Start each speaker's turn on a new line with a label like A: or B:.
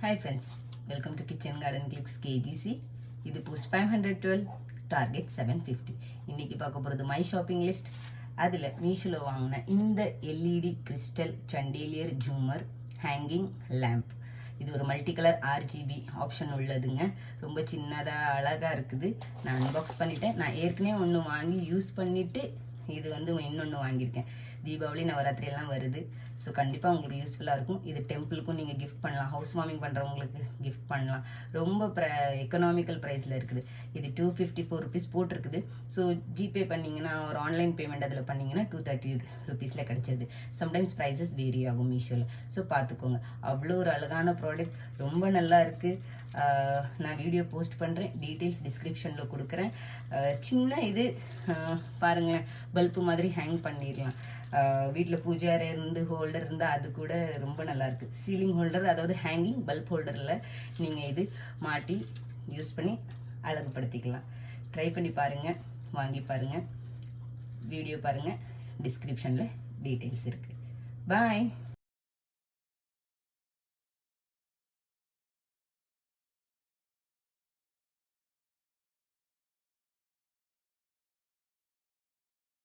A: Hi friends, welcome to Kitchen Garden Clicks KGC. இது post 512 target 750. இன்னைக்கு பார்க்க போறது my shopping list. அதுல மீஷோல வாங்கின இந்த LED crystal chandelier ஜூமர் ஹேங்கிங் lamp. இது ஒரு மல்டி கலர் RGB ஆப்ஷன் உள்ளதுங்க. ரொம்ப சின்னதா அழகா இருக்குது. நான் அன்பாக்ஸ் பண்ணிட்டேன். நான் ஏற்கனவே ஒன்று வாங்கி யூஸ் பண்ணிட்டு இது வந்து இன்னொன்று வாங்கியிருக்கேன். தீபாவளி நவராத்திரி எல்லாம் வருது. ஸோ கண்டிப்பாக உங்களுக்கு யூஸ்ஃபுல்லாக இருக்கும். இது டெம்பிளுக்கும் நீங்கள் கிஃப்ட் பண்ணலாம். ஹவுஸ் வார்மிங் பண்ணுறவங்களுக்கு கிஃப்ட் பண்ணலாம். ரொம்ப எக்கனாமிக்கல் ப்ரைஸில் இருக்குது. இது 254 ருபீஸ் போட்டிருக்குது. ஸோ ஜிபே பண்ணிங்கன்னா ஒரு ஆன்லைன் பேமெண்ட் அதில் பண்ணிங்கன்னா 230 ருபீஸில் கிடச்சிருது. சம்டைம்ஸ் ப்ரைஸஸ் வேரி ஆகும் மீஷோவில். ஸோ பார்த்துக்கோங்க. அவ்வளோ ஒரு அழகான ப்ராடக்ட், ரொம்ப நல்லா இருக்குது. நான் வீடியோ போஸ்ட் பண்ணுறேன், டீட்டெயில்ஸ் டிஸ்கிரிப்ஷனில் கொடுக்குறேன். சின்ன இது பாருங்களேன், பல்பு மாதிரி ஹேங் பண்ணிடலாம். வீட்டில் பூஜை அறை இருந்து ஹோல்டர் இருந்தால் அது கூட ரொம்ப நல்லா இருக்கு. சீலிங் ஹோல்டர், அதாவது ஹேங்கிங் பல்ப் ஹோல்டரில் நீங்கள் இது மாட்டி யூஸ் பண்ணி அழகுபடுத்திக்கலாம். ட்ரை பண்ணி பாருங்கள், வாங்கி பாருங்கள், வீடியோ பாருங்கள், டிஸ்கிரிப்ஷனில் டீட்டெயில்ஸ் இருக்குது. பாய்.